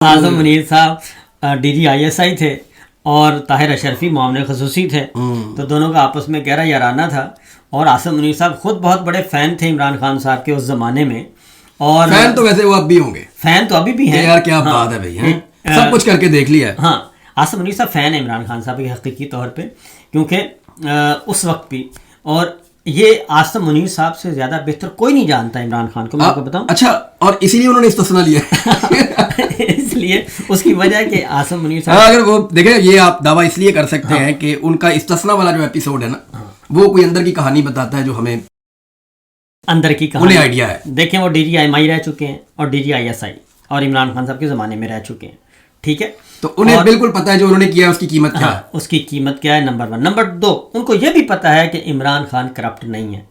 اعظم منیر صاحب D G I S I تھے اور طاہر اشرفی معاون خصوصی تھے، تو دونوں کا آپس میں گہرا یارانہ تھا، اور اعظم منیر صاحب خود بہت بڑے فین تھے عمران خان صاحب کے اس زمانے میں، اور فین تو ویسے وہ اب بھی ہوں گے، فین تو ابھی بھی ہیں یار کیا بات ہے بھائی، سب کچھ کر کے دیکھ لیا ہے۔ ہاں، اعظم منیر صاحب فین ہیں عمران خان صاحب کے حقیقی طور پہ، کیونکہ اس وقت بھی، اور یہ اعظم منیر صاحب سے زیادہ بہتر کوئی نہیں جانتا عمران خان کو، میں آپ کو بتاؤں۔ اچھا، اور اسی لیے انہوں نے استثنا لیا اس لیے اس کی وجہ ہے کہ اعظم منیر صاحب، اگر وہ دیکھیں، یہ آپ دعویٰ اس لیے کر سکتے ہیں کہ ان کا استثنا والا جو ایپیسوڈ ہے نا، وہ کوئی اندر کی کہانی بتاتا ہے جو ہمیں اندر کی کہانی انہیں آئیڈیا ہے۔ دیکھیں، وہ ڈی جی آئی رہ چکے ہیں اور D G I S I, اور عمران خان صاحب کے زمانے میں رہ چکے ہیں، ٹھیک ہے، تو انہیں بالکل پتا ہے جو انہوں نے کیا اس کی قیمت کیا ہے۔ اس کی قیمت کیا ہے، نمبر 1۔ نمبر 2، ان کو یہ بھی پتا ہے کہ عمران خان کرپٹ نہیں ہے،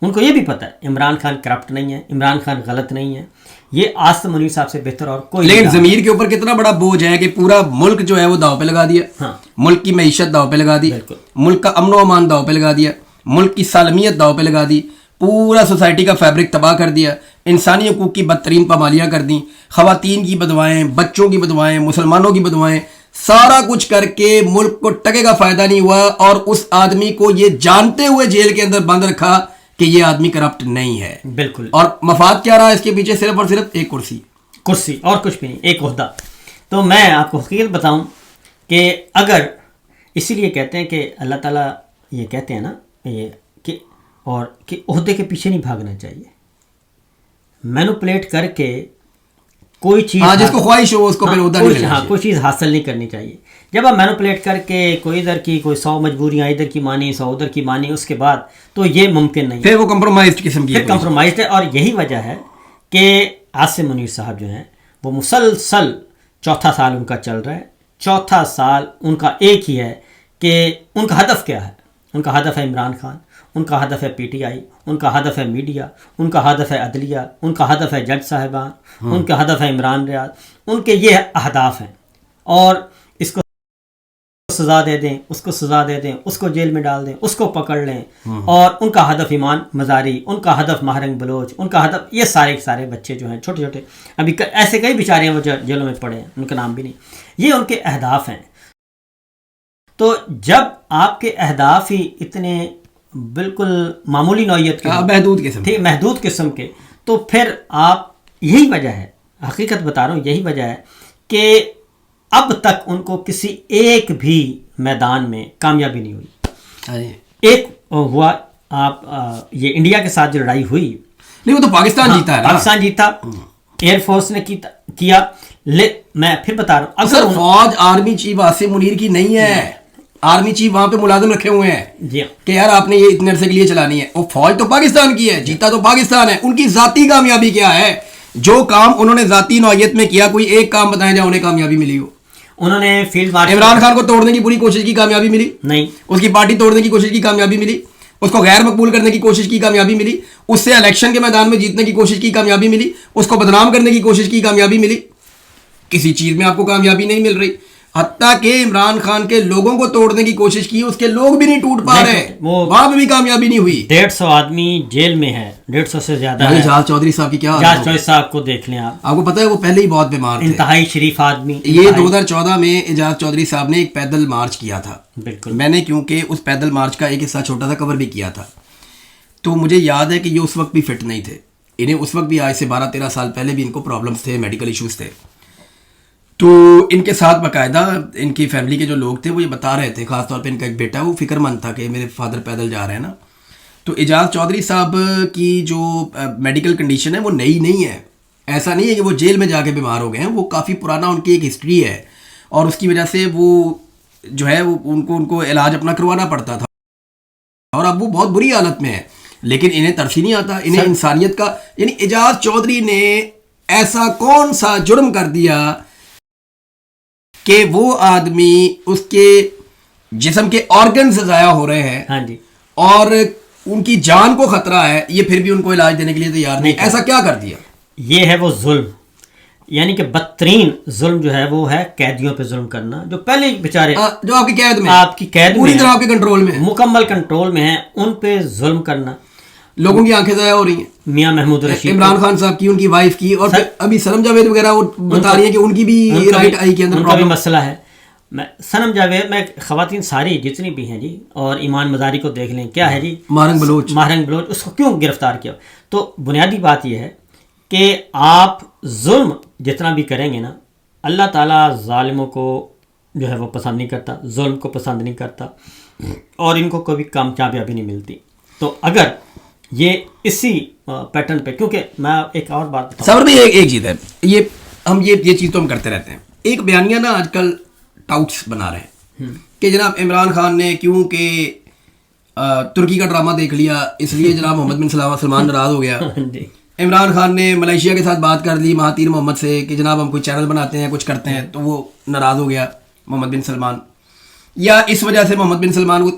ان کو یہ بھی پتا ہے عمران خان کرپٹ نہیں ہے، عمران خان غلط نہیں ہے، یہ اعظم منیر صاحب سے بہتر اور کوئی نہیں۔ لیکن ضمیر کے اوپر کتنا بڑا بوجھ ہے کہ پورا ملک جو ہے وہ داؤ پہ لگا دیا، ملک کی معیشت داؤ پہ لگا دی، ملک کا امن و امان داؤ پہ لگا دیا، ملک کی سالمیت داؤ پہ لگا دی، پورا سوسائٹی کا فیبرک تباہ کر دیا، انسانی حقوق کی بدترین پامالیاں کر دیں، خواتین کی بدوائیں، بچوں کی بدوائیں، مسلمانوں کی بدوائیں، سارا کچھ کر کے ملک کو ٹکے کا فائدہ نہیں ہوا، اور اس آدمی کو یہ جانتے ہوئے جیل کے اندر بند رکھا کہ یہ آدمی کرپٹ نہیں ہے۔ بالکل۔ اور مفاد کیا رہا اس کے پیچھے؟ صرف اور صرف ایک کرسی اور کچھ بھی نہیں، ایک عہدہ۔ تو میں آپ کو حقیقت بتاؤں کہ اگر اسی لیے کہتے ہیں کہ اللہ تعالیٰ یہ کہتے ہیں نا یہ کہ عہدے کے پیچھے نہیں بھاگنا چاہیے، مینوپلیٹ کر کے کوئی چیز، جس کو خواہش ہو اس کو پھر عہدہ نہیں لینا چاہیے، کوئی چیز حاصل نہیں کرنی چاہیے۔ جب آپ مینوپلیٹ کر کے کوئی ادھر کی کوئی 100 مجبوریاں ادھر کی مانی، 100 ادھر کی مانی، اس کے بعد تو یہ ممکن نہیں، پھر وہ کمپرومائزڈ قسم کی کمپرومائزڈ ہے۔ اور یہی وجہ ہے کہ اعظم منیر صاحب جو ہیں وہ مسلسل چوتھا سال ان کا چل رہا ہے، چوتھا سال ان کا ایک ہی ہے کہ ان کا ہدف کیا ہے؟ ان کا ہدف ہے عمران خان، ان کا ہدف ہے پی ٹی آئی، ان کا ہدف ہے میڈیا، ان کا ہدف ہے عدلیہ، ان کا ہدف ہے جج صاحبان، ان کا ہدف ہے عمران ریاض، ان کے یہ اہداف ہیں، اور اس کو سزا دے دیں، اس کو سزا دے دیں، اس کو جیل میں ڈال دیں، اس کو پکڑ لیں، اور ان کا ہدف ایمان مزاری، ان کا ہدف مہرنگ بلوچ، ان کا ہدف یہ سارے بچے جو ہیں چھوٹے چھوٹے، ابھی ایسے کئی بیچارے ہیں وہ جیلوں میں پڑے ہیں، ان کا نام بھی نہیں، یہ ان کے اہداف ہیں۔ تو جب آپ کے اہداف ہی اتنے بالکل معمولی نوعیت کے، محدود قسم کے، تو پھر آپ، یہی وجہ ہے، حقیقت بتا رہا ہوں، یہی وجہ ہے کہ اب تک ان کو کسی ایک بھی میدان میں کامیابی نہیں ہوئی۔ ایک ہوا آپ یہ انڈیا کے ساتھ جو لڑائی ہوئی، نہیں وہ تو پاکستان جیتا ہے، پاکستان جیتا، ایئر فورس نے کیا، میں پھر بتا رہا ہوں، اگر فوج آرمی چیف عاصم منیر کی نہیں ہے، آرمی چیف وہاں پہ ملازم رکھے ہوئے ہیں کہ یار آپ نے یہ اتنے عرصے کے لیے چلانی ہے، وہ فوج تو پاکستان کی ہے، جیتا تو پاکستان ہے۔ ان کی ذاتی کامیابی کیا ہے؟ جو کام انہوں نے ذاتی نوعیت میں کیا، کوئی ایک کام بتائیں جہاں انہیں کامیابی ملی ہو۔ انہوں نے فیلڈ مارشل، عمران خان کو توڑنے کی پوری کوشش کی، کامیابی ملی نہیں، اس کی پارٹی توڑنے کی کوشش کی، کامیابی ملی اس کو غیر مقبول کرنے کی کوشش کی، کامیابی ملی اس سے الیکشن کے میدان میں جیتنے کی کوشش کی، کامیابی ملی اس کو بدنام کرنے کی کوشش کی، کامیابی ملی۔ کسی چیز میں آپ کو کامیابی نہیں مل رہی، حتیٰ کہ عمران خان کے لوگوں کو توڑنے کی کوشش کی، اس کے لوگ بھی نہیں ٹوٹ پا رہے، وہاں پہ بھی کامیابی نہیں ہوئی۔ 150 آدمی جیل میں ہے، 150 سے زیادہ ہے۔ اعجاز چودھری صاحب کی کیا، اعجاز چودھری صاحب کو دیکھ لیں آپ کو پتہ ہے وہ پہلے ہی بہت بیمار تھے، انتہائی شریف آدمی۔ یہ 2014 میں اعجاز چودھری صاحب نے ایک پیدل مارچ کیا تھا، بالکل، میں نے کیونکہ اس پیدل مارچ کا ایک حصہ چھوٹا سا کور بھی کیا تھا، تو مجھے یاد ہے کہ یہ اس وقت بھی فٹ نہیں تھے، انہیں اس وقت بھی آج سے 12-13 سال پہلے بھی ان کو پرابلمس تھے، میڈیکل ایشوز تھے۔ تو ان کے ساتھ باقاعدہ ان کی فیملی کے جو لوگ تھے وہ یہ بتا رہے تھے، خاص طور پہ ان کا ایک بیٹا وہ فکر مند تھا کہ میرے فادر پیدل جا رہے ہیں نا۔ تو اعجاز چودھری صاحب کی جو میڈیکل کنڈیشن ہے وہ نئی نہیں ہے، ایسا نہیں ہے کہ وہ جیل میں جا کے بیمار ہو گئے ہیں، وہ کافی پرانا ان کی ایک ہسٹری ہے، اور اس کی وجہ سے وہ جو ہے وہ ان کو علاج اپنا کروانا پڑتا تھا، اور اب وہ بہت بری حالت میں ہے، لیکن انہیں ترس ہی نہیں آتا، انہیں انسانیت کا، یعنی اعجاز چودھری نے ایسا کون سا جرم کر دیا کہ وہ آدمی اس کے جسم کے آرگنز ضائع ہو رہے ہیں، ہاں جی، اور ان کی جان کو خطرہ ہے، یہ پھر بھی ان کو علاج دینے کے لیے تیار نہیں، ایسا کیا کر دیا؟ یہ ہے وہ ظلم، یعنی کہ بدترین ظلم جو ہے وہ ہے قیدیوں پہ ظلم کرنا، جو پہلے بیچارے جو آپ کی قید میں، آپ کی قید پوری طرح آپ کے کنٹرول میں، مکمل کنٹرول میں ہیں، ان پہ ظلم کرنا، لوگوں کی آنکھیں ضائع ہو رہی ہیں. میاں محمود رشید, عمران خان صاحب کی, ان کی وائف کی, اور پھر ابھی صنم جاوید وغیرہ وہ بتا رہی ہیں کہ ان کی بھی رائٹ آئی کے اندر ان کا بھی مسئلہ ہے. صنم جاوید میں خواتین ساری جتنی بھی ہیں جی, اور ایمان مزاری کو دیکھ لیں, کیا ہے جی ماہرنگ بلوچ, اس کو کیوں گرفتار کیا؟ تو بنیادی بات یہ ہے کہ آپ ظلم جتنا بھی کریں گے نا, اللہ تعالیٰ ظالموں کو جو ہے وہ پسند نہیں کرتا, ظلم کو پسند نہیں کرتا, اور ان کو کبھی کامیابی نہیں ملتی. تو اگر یہ اسی پیٹرن پہ, کیونکہ میں ایک اور بات بتاؤں, صبر بھی ایک چیز ہے, یہ چیز تو ہم کرتے رہتے ہیں. ایک بیانیہ نا آج کل ٹاؤٹس بنا رہے ہیں کہ جناب عمران خان نے کیوں کہ ترکی کا ڈرامہ دیکھ لیا اس لیے جناب محمد بن سلمان ناراض ہو گیا. عمران خان نے ملیشیا کے ساتھ بات کر لی مہاتیر محمد سے کہ جناب ہم کوئی چینل بناتے ہیں, کچھ کرتے ہیں, تو وہ ناراض ہو گیا محمد بن سلمان. یا اس وجہ سے محمد بن سلمان کو,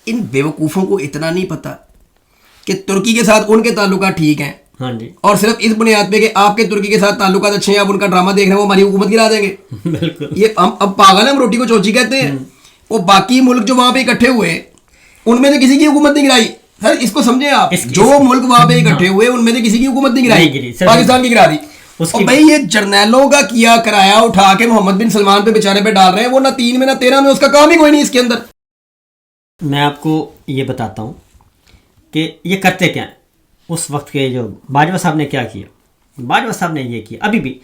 ان بیوقوفوں کو اتنا نہیں پتا کہ ترکی کے ساتھ ان کے تعلقات ٹھیک ہیں, اور صرف اس بنیاد پہ کہ آپ کے ترکی کے ساتھ تعلقات اچھے ہیں, آپ ان کا ڈرامہ دیکھ رہے ہیں, وہ ہماری حکومت گرا دیں گے. بالکل, یہ ہم اب پاگل ہیں, ہم روٹی کو چوچی کہتے ہیں. وہ باقی ملک جو وہاں پہ اکٹھے ہوئے ان میں سے کسی کی حکومت نہیں گرائی. سر اس کو سمجھیں آپ, جو ملک وہاں پہ اکٹھے ہوئے ان میں سے کسی کی حکومت نہیں گرائی, پاکستان کی گرا دی. اور بھائی یہ جرنیلوں کا کیا کرایہ اٹھا کے محمد بن سلمان پہ بیچارے پہ ڈال رہے ہیں, وہ نہ 3 میں نہ 13 میں, اس کا کام ہی کوئی نہیں اس کے اندر. میں آپ کو یہ بتاتا ہوں کہ یہ کرتے کیا ہیں. اس وقت کے جو باجوہ صاحب نے کیا کیا, باجوہ صاحب نے یہ کیا, ابھی بھی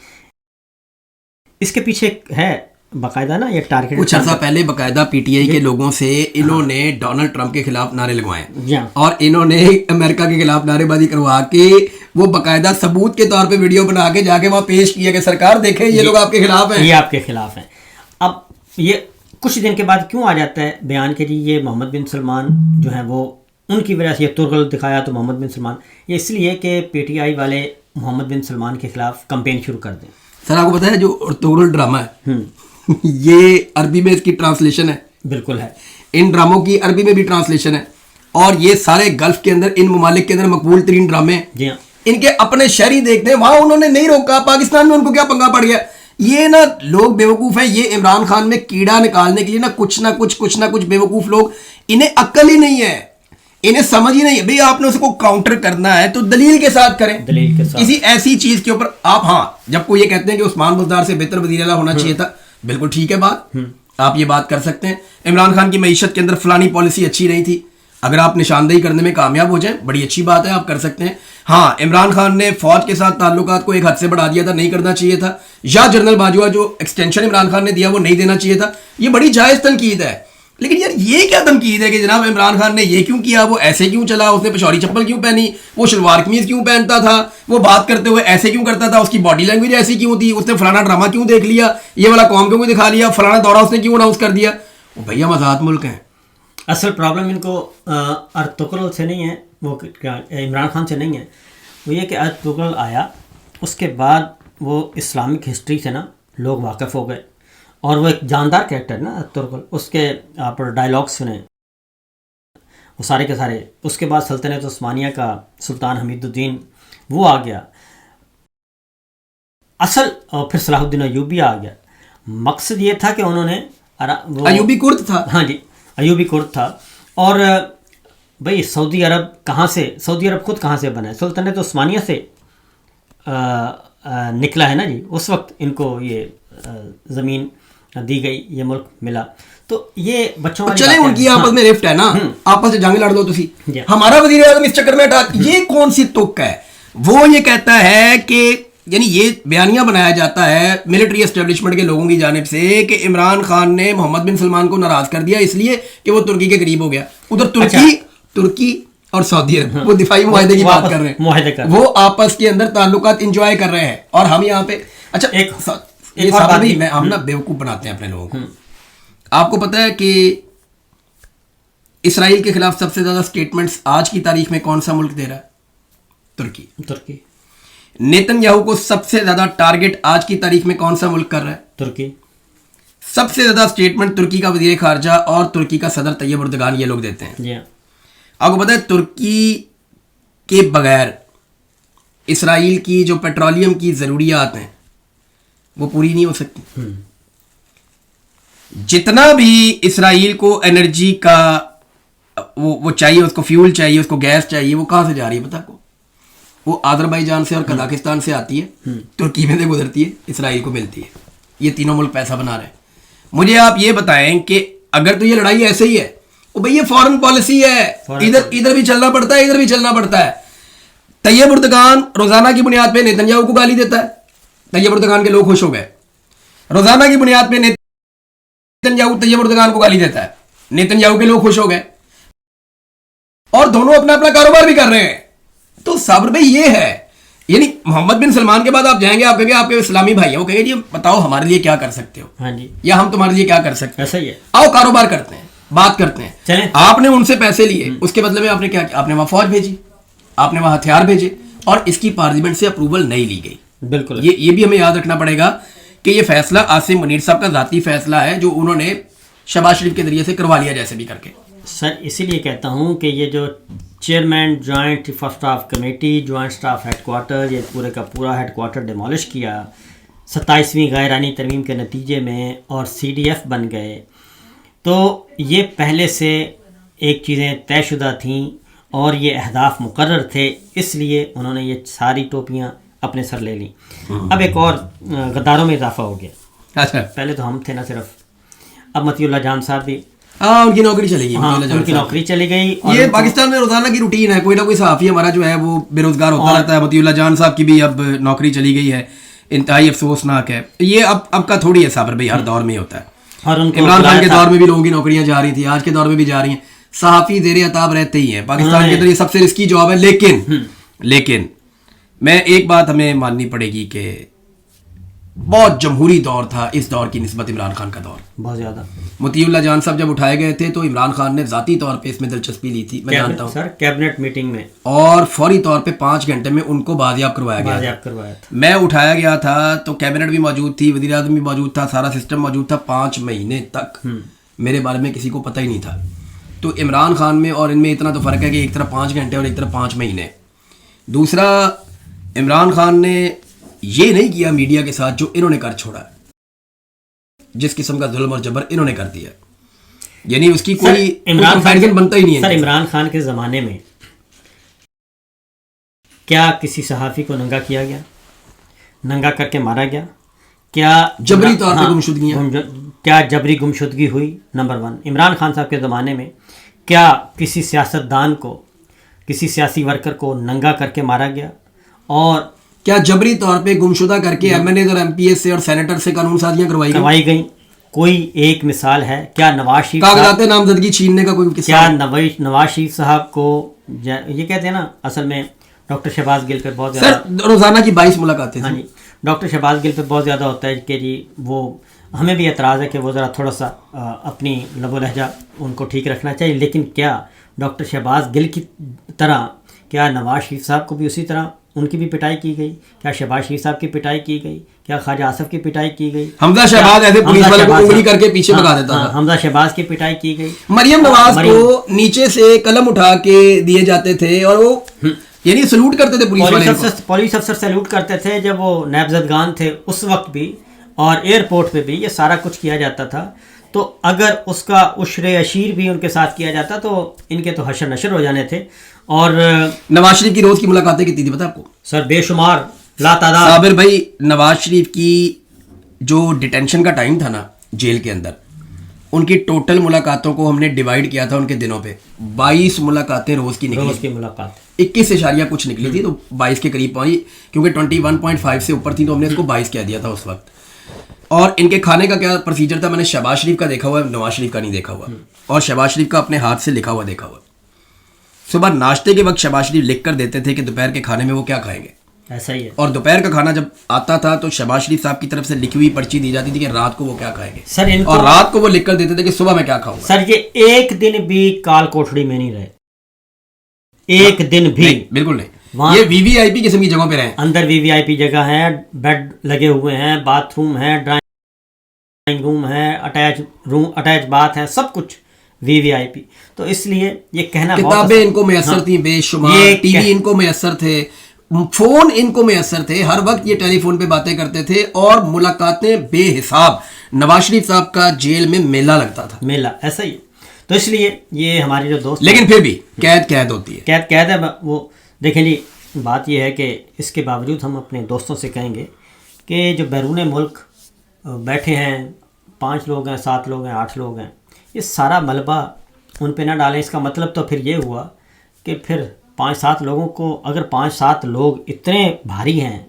اس کے پیچھے ہے باقاعدہ نا یہ ٹارگیٹ. کچھ عرصہ پہلے باقاعدہ پی ٹی آئی کے لوگوں سے انہوں نے ڈونلڈ ٹرمپ کے خلاف نعرے لگوائے, اور انہوں نے امریکہ کے خلاف نعرے بازی کروا کے وہ باقاعدہ ثبوت کے طور پہ ویڈیو بنا کے جا کے وہاں پیش کیا کہ سرکار دیکھیں یہ لوگ آپ کے خلاف ہیں, یہ آپ کے خلاف ہیں. اب یہ کچھ دن کے بعد کیوں آ جاتا ہے بیان کے جی یہ محمد بن سلمان جو ہیں وہ ان کی وجہ سے یہ ترغل دکھایا تو محمد بن سلمان, یہ اس لیے کہ پی ٹی آئی والے محمد بن سلمان کے خلاف کمپین شروع کر دیں. سر آپ کو پتا ہے جو ترغل ڈرامہ ہے یہ عربی میں اس کی ٹرانسلیشن ہے. بالکل ہے, ان ڈراموں کی عربی میں بھی ٹرانسلیشن ہے, اور یہ سارے گلف کے اندر ان ممالک کے اندر مقبول ترین ڈرامے ہیں. جی ہاں, ان کے اپنے شہری دیکھتے ہیں, وہاں انہوں نے نہیں روکا, پاکستان میں ان کو کیا پنگا پڑ گیا. یہ نا لوگ بیوقوف ہیں, یہ عمران خان میں کیڑا نکالنے کے لیے نا کچھ نہ کچھ بیوقوف لوگ, انہیں عقل ہی نہیں ہے, انہیں سمجھ ہی نہیں ہے. بھئی آپ نے اس کو کاؤنٹر کرنا ہے تو دلیل کے ساتھ کریں, دلیل کے ساتھ, کسی ایسی چیز کے اوپر آپ. ہاں جب کوئی یہ کہتے ہیں کہ عثمان بزدار سے بہتر وزیر اعلیٰ ہونا چاہیے تھا, بالکل ٹھیک ہے بات, آپ یہ بات کر سکتے ہیں. عمران خان کی معیشت کے اندر فلانی پالیسی اچھی نہیں تھی, اگر آپ نشاندہی کرنے میں کامیاب ہو جائیں بڑی اچھی بات ہے, آپ کر سکتے ہیں. ہاں عمران خان نے فوج کے ساتھ تعلقات کو ایک حد سے بڑھا دیا تھا, نہیں کرنا چاہیے تھا, یا جنرل باجوہ جو ایکسٹینشن عمران خان نے دیا وہ نہیں دینا چاہیے تھا, یہ بڑی جائز تنقید ہے. لیکن یار یہ کیا تنقید ہے کہ جناب عمران خان نے یہ کیوں کیا, وہ ایسے کیوں چلا, اس نے پشوری چپل کیوں پہنی, وہ شلوار قمیض کیوں پہنتا تھا, وہ بات کرتے ہوئے ایسے کیوں کرتا تھا, اس کی باڈی لینگویج ایسی کیوں تھی, اس نے فلانا ڈرامہ کیوں دیکھ لیا, یہ والا قوم کیوں دکھا لیا, فلانا دورہ اس نے کیوں اناؤنس کر دیا. بھیا آزاد ملک ہیں. اصل پرابلم ان کو ارطغرل سے نہیں ہے, وہ عمران خان سے نہیں ہے, وہ یہ کہ ارطغرل آیا اس کے بعد وہ اسلامک ہسٹری سے نا لوگ واقف ہو گئے, اور وہ ایک جاندار کریکٹر نا ارطغرل, اس کے آپ ڈائلاگ سنیں وہ سارے کے سارے. اس کے بعد سلطنت عثمانیہ کا سلطان حمید الدین وہ آ گیا اصل, اور پھر صلاح الدین ایوبی آ گیا. مقصد یہ تھا کہ انہوں نے ایوبی کرد تھا, ہاں جی ایوبی کرد تھا. اور بھئی سعودی عرب کہاں سے, سعودی عرب خود کہاں سے بنا ہے, سلطنت عثمانیہ سے نکلا ہے نا جی. اس وقت ان کو یہ زمین دی گئی, یہ ملک ملا. تو یہ بچوں والی چلیں ان کی آپس میں رفٹ ہے نا, آپس سے جنگ لڑ دو تسی. ہمارا وزیر اعظم اس چکر میں ہٹا, یہ کون سی تک ہے. وہ یہ کہتا ہے کہ یعنی یہ بیانیہ بنایا جاتا ہے ملٹری اسٹیبلشمنٹ کے لوگوں کی جانب سے کہ عمران خان نے محمد بن سلمان کو ناراض کر دیا اس لیے کہ وہ ترکی کے قریب ہو گیا. ادھر ترکی اور سعودی عرب وہ دفاعی معاہدے کی بات کر رہے ہیں, وہ آپس کے اندر تعلقات انجوائے کر رہے ہیں, اور ہم یہاں پہ اچھا ہم نا بیوقوف بناتے ہیں اپنے لوگوں کو. آپ کو پتا ہے کہ اسرائیل کے خلاف سب سے زیادہ سٹیٹمنٹس آج کی تاریخ میں کون سا ملک دے رہا ہے؟ ترکی. نیتن یاہو کو سب سے زیادہ ٹارگٹ آج کی تاریخ میں کون سا ملک کر رہا ہے؟ ترکی. سب سے زیادہ سٹیٹمنٹ ترکی کا وزیر خارجہ اور ترکی کا صدر طیب اردگان یہ لوگ دیتے ہیں. آپ کو پتا ہے ترکی کے بغیر اسرائیل کی جو پیٹرولیم کی ضروریات ہیں وہ پوری نہیں ہو سکتی. جتنا بھی اسرائیل کو انرجی کا وہ چاہیے, اس کو فیول چاہیے, اس کو گیس چاہیے, وہ کہاں سے جا رہی ہے پتہ آپ کو؟ وہ آذربائیجان سے اور قزاقستان سے آتی ہے, ترکی میں سے گزرتی ہے, اسرائیل کو ملتی ہے. یہ تینوں ملک پیسہ بنا رہے ہیں. مجھے آپ یہ بتائیں کہ اگر تو یہ لڑائی ایسے ہی ہے, وہ بھئی یہ فورن پالیسی ہے, ادھر بھی چلنا پڑتا ہے, ادھر بھی چلنا پڑتا ہے. طیب اردگان روزانہ کی بنیاد پہ نیتنیاہو کو گالی دیتا ہے, طیب اردگان کے لوگ خوش ہو گئے. روزانہ کی بنیاد پہ نیتنیاہو طیب اردگان کو گالی دیتا ہے, نیتنیاہو کے لوگ خوش ہو گئے, اور دونوں اپنا اپنا کاروبار بھی کر رہے ہیں. تو صابر بھائی یہ ہے, یعنی محمد بن سلمان کے بعد آپ جائیں گے, آپ کہیں گے آپ کے اسلامی بھائی ہیں, وہ کہیں گے جی بتاؤ ہمارے لیے کیا کر سکتے ہو, ہاں جی, یا ہم تمہارے لیے کیا کر سکتے ہیں. ایسا ہی ہے, آؤ کاروبار کرتے ہیں, بات کرتے ہیں. چلیں. آپ نے ان سے پیسے لیے, اس کے بدلے میں آپ نے کیا کیا؟ آپ نے وہاں فوج بھیجی, آپ نے وہاں ہتھیار بھیجے, اور اس کی پارلیمنٹ سے اپروول نہیں لی گئی. بالکل. یہ بھی ہمیں یاد رکھنا پڑے گا کہ یہ فیصلہ عاصم منیر صاحب کا ذاتی فیصلہ ہے, جو انہوں نے شہباز شریف کے ذریعے سے کروا لیا جیسے بھی کر کے. سر اسی لیے کہتا ہوں کہ یہ جو chairman joint chief of staff committee, joint staff headquarters, یہ پورے کا پورا ہیڈ کوارٹر ڈیمالش کیا 27ویں غیرانی ترمیم کے نتیجے میں, اور CDF بن گئے, تو یہ پہلے سے ایک چیزیں طے شدہ تھیں اور یہ اہداف مقرر تھے, اس لیے انہوں نے یہ ساری ٹوپیاں اپنے سر لے لیں. اب ایک اور غداروں میں اضافہ ہو گیا. اچھا, پہلے تو ہم تھے نا صرف, اب مطیع اللہ جان صاحب بھی, ہاں ان کی نوکری چلے گی. ان کی نوکری چلی گئی. یہ پاکستان میں روزانہ کی روٹین ہے, کوئی نہ کوئی صحافی ہمارا جو ہے وہ بے روزگار ہوتا رہتا ہے. مطیع اللہ جان صاحب کی بھی اب نوکری چلی گئی ہے, انتہائی افسوسناک ہے. یہ اب کا تھوڑی ہے صابر بھائی, ہر دور میں ہوتا ہے. اور عمران خان کے دور میں بھی لوگوں کی نوکریاں جا رہی تھیں, آج کے دور میں بھی جا رہی ہیں. صحافی زیر عتاب رہتے ہی ہیں پاکستان کے اندر, یہ سب سے رسکی جاب ہے. لیکن میں ایک بات ہمیں ماننی پڑے گی کہ بہت جمہوری دور تھا اس دور کی نسبت عمران خان کا دور, بہت زیادہ. مطیع اللہ جان صاحب جب اٹھائے گئے تھے تو عمران خان نے ذاتی طور پہ اس میں دلچسپی لی تھی, میں جانتا ہوں سر, کیبنٹ میٹنگ میں, اور فوری طور پہ 5 گھنٹے میں ان کو بازیاب کروایا گیا تھا. میں اٹھایا گیا تھا تو کیبنٹ بھی موجود تھی, وزیر اعظم بھی موجود تھا, سارا سسٹم موجود تھا. 5 مہینے تک میرے بارے میں کسی کو پتہ ہی نہیں تھا. تو عمران خان میں اور ان میں اتنا تو فرق ہے کہ ایک طرف 5 گھنٹے اور ایک طرف 5 مہینے. دوسرا, عمران خان نے یہ نہیں کیا میڈیا کے ساتھ جو انہوں نے کر چھوڑا, جس قسم کا ظلم اور جبر انہوں نے کر دیا, یعنی اس کی کوئی کمپیریزن بنتا ہی نہیں ہے. سر عمران خان کے زمانے میں کیا کسی صحافی کو ننگا کیا گیا, ننگا کر کے مارا گیا؟ کیا جبری طور پہ گمشدگیاں, کیا جبری گمشدگی ہوئی؟ نمبر 1. عمران خان صاحب کے زمانے میں کیا کسی سیاستدان کو, کسی سیاسی ورکر کو ننگا کر کے مارا گیا؟ اور کیا جبری طور پہ گمشدہ کر کے MNAs اور MPs سے اور سینیٹر سے قانون سازیاں کروائی گئیں؟ کوئی ایک مثال ہے؟ کیا نواز شریف کاغذات نامزدگی چھیننے کا کوئی قصہ؟ کیا نواز شریف صاحب کو, یہ کہتے ہیں نا اصل میں ڈاکٹر شہباز گل پہ بہت زیادہ روزانہ کی 22 ملاقاتیں. ہاں جی, ڈاکٹر شہباز گل پہ بہت زیادہ ہوتا ہے کہ جی وہ, ہمیں بھی اعتراض ہے کہ وہ ذرا تھوڑا سا اپنی لب و لہجہ ان کو ٹھیک رکھنا چاہیے. لیکن کیا ڈاکٹر شہباز گل کی طرح کیا نواز شریف صاحب کو بھی اسی طرح ان کی بھی پٹائی کی گئی؟ کیا شہباز شریف صاحب کی پٹائی کی گئی؟ کیا خواجہ آصف کی پٹائی کی گئی؟ حمزہ شہباز ایسے پولیس والے کو انگلی کر کے پیچھے بھگا دیتا تھا. حمزہ شہباز کی پٹائی کی گئی. مریم نواز کو نیچے سے قلم اٹھا کے دیے جاتے تھے اور وہ یعنی سلوٹ کرتے تھے پولیس افسر سلوٹ کرتے تھے جب وہ نیب زدگان تھے اس وقت بھی, اور ایئرپورٹ پہ بھی یہ سارا کچھ کیا جاتا تھا. تو اگر اس کا عشر عشیر بھی ان کے ساتھ کیا جاتا تو ان کے تو حشر نشر ہو جانے تھے. اور نواز شریف کی روز کی ملاقاتیں کتنی تھی پتہ آپ کو؟ سر بے شمار, لا تعداد. صابر بھائی, نواز شریف کی جو ڈیٹینشن کا ٹائم تھا نا جیل کے اندر, ان کی ٹوٹل ملاقاتوں کو ہم نے ڈیوائیڈ کیا تھا ان کے دنوں پہ. 22 ملاقاتیں روز کی نکلی. روز کی ملاقات 21 اشاریہ کچھ نکلی تھی, تو 22 کے قریب پہنچی, کیونکہ 21.5 سے اوپر تھی تو ہم نے اس کو 22 کہہ دیا تھا اس وقت. اور ان کے کھانے کا کیا پروسیجر تھا, میں نے شہباز شریف کا دیکھا ہوا ہے, نواز شریف کا نہیں دیکھا ہوا, اور شہباز شریف کا اپنے ہاتھ سے لکھا ہوا دیکھا ہوا. صبح ناشتے کے وقت شہباز شریف لکھ کر دیتے تھے کہ دوپہر کے کھانے میں وہ کیا کھائیں گے. ایسا ہی ہے. اور دوپہر کا کھانا جب آتا تھا تو شہباز شریف صاحب کی طرف سے لکھی ہوئی پرچی دی جاتی تھی کہ رات کو وہ کیا کھائیں گے سر, اور رات کو وہ لکھ کر دیتے تھے کہ صبح میں کیا کھاؤں گا. سر یہ ایک دن بھی کال کوٹڑی میں نہیں رہے, ایک دن بھی. بالکل نہیں. یہ VVIP قسم کی جگہوں پہ رہے. اندر VVIP جگہ ہے, بیڈ لگے ہوئے ہیں, باتھ روم ہے, ڈرائنگ روم ہے, اٹیچ باتھ ہے, سب کچھ VVIP. تو اس لیے یہ کہنا, کتابیں ان کو میسر تھیں بے شمار, ٹی وی ان کو میسر تھے, فون ان کو میسر تھے, ہر وقت یہ ٹیلی فون پہ باتیں کرتے تھے, اور ملاقاتیں بے حساب. نواز شریف صاحب کا جیل میں میلہ لگتا تھا. میلہ ایسا ہی. تو اس لیے یہ ہمارے جو دوست لیکن پھر بھی قید ہوتی ہے، قید ہے وہ دیکھیں جی. بات یہ ہے کہ اس کے باوجود ہم اپنے دوستوں سے کہیں گے کہ جو بیرون ملک بیٹھے ہیں 5 لوگ ہیں 7 لوگ ہیں 8 لوگ ہیں، یہ سارا ملبہ ان پہ نہ ڈالیں. اس کا مطلب تو پھر یہ ہوا کہ پھر 5-7 لوگوں کو، اگر 5-7 لوگ اتنے بھاری ہیں،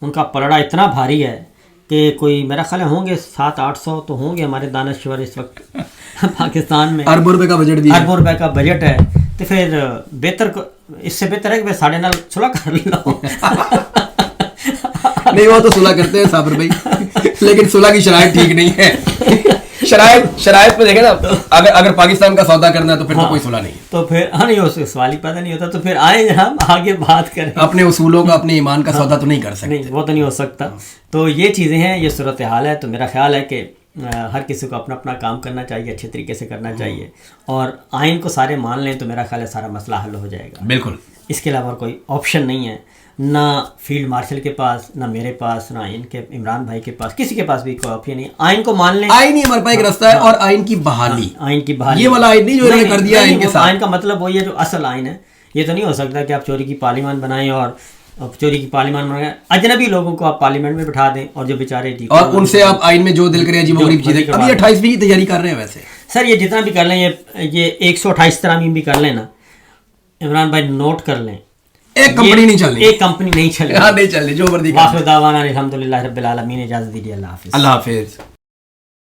ان کا پلڑا اتنا بھاری ہے کہ کوئی میرا خیال ہوں گے 700-800 تو ہوں گے ہمارے دانشور اس وقت پاکستان میں. اربوں روپے کا بجٹ بھی ہے، اربوں روپے کا بجٹ ہے. تو پھر اس سے بہتر ہے کہ ساڑھے نال صلح کر لو. نہیں وہ تو صلح کرتے ہیں صابر بھائی، لیکن صلح کی شرائط ٹھیک نہیں ہے. شرائط پہ دیکھیں نا، اگر پاکستان کا سودا کرنا ہے تو پھر تو کوئی صلح نہیں ہے. تو پھر نہیں سوال ہی پیدا نہیں ہوتا. تو پھر آئیں ہم آگے بات کریں. اپنے اصولوں کا، اپنے ایمان کا سودا تو نہیں کر سکتے. نہیں وہ تو نہیں ہو سکتا. تو یہ چیزیں ہیں، یہ صورتحال ہے. تو میرا خیال ہے کہ ہر کسی کو اپنا اپنا کام کرنا چاہیے، اچھے طریقے سے کرنا چاہیے، اور آئین کو سارے مان لیں تو میرا خیال ہے سارا مسئلہ حل ہو جائے گا. بالکل، اس کے علاوہ کوئی آپشن نہیں ہے. نہ فیلڈ مارشل کے پاس، نہ میرے پاس، نہ ان کے عمران بھائی کے پاس، کسی کے پاس بھی کوئی آپشن نہیں. آئین کو مان لیں. آئین ہی ہمارے پاس ایک راستہ ہے، اور آئین کی بحالی، آئین کی بحالی، یہ والا آئین نہیں جو انہوں نے کر دیا آئین کے ساتھ. آئین کا مطلب وہی ہے جو اصل آئین ہے. یہ تو نہیں ہو سکتا کہ آپ چوری کی پارلیمان بنائیں اور چوری کی پارلیمان بنائیں، اجنبی لوگوں کو آپ پارلیمنٹ میں بٹھا دیں اور جو بیچارے اور ان سے آپ آئین میں جو دل کرے عجیب و غریب چیزیں. ابھی 28ویں کی تیاری کر رہے ہیں ویسے سر. یہ جتنا بھی کر لیں، یہ 128 ترامیم بھی کر لیں نا عمران بھائی، نوٹ کر لیں، ایک کمپنی نہیں چل رہی، ایک کمپنی نہیں چل رہی. نہیں چل رہی. جو مرضی. واخر دعوانا الحمدللہ رب العالمین. اجازت دیجیے. اللہ حافظ. اللہ حافظ.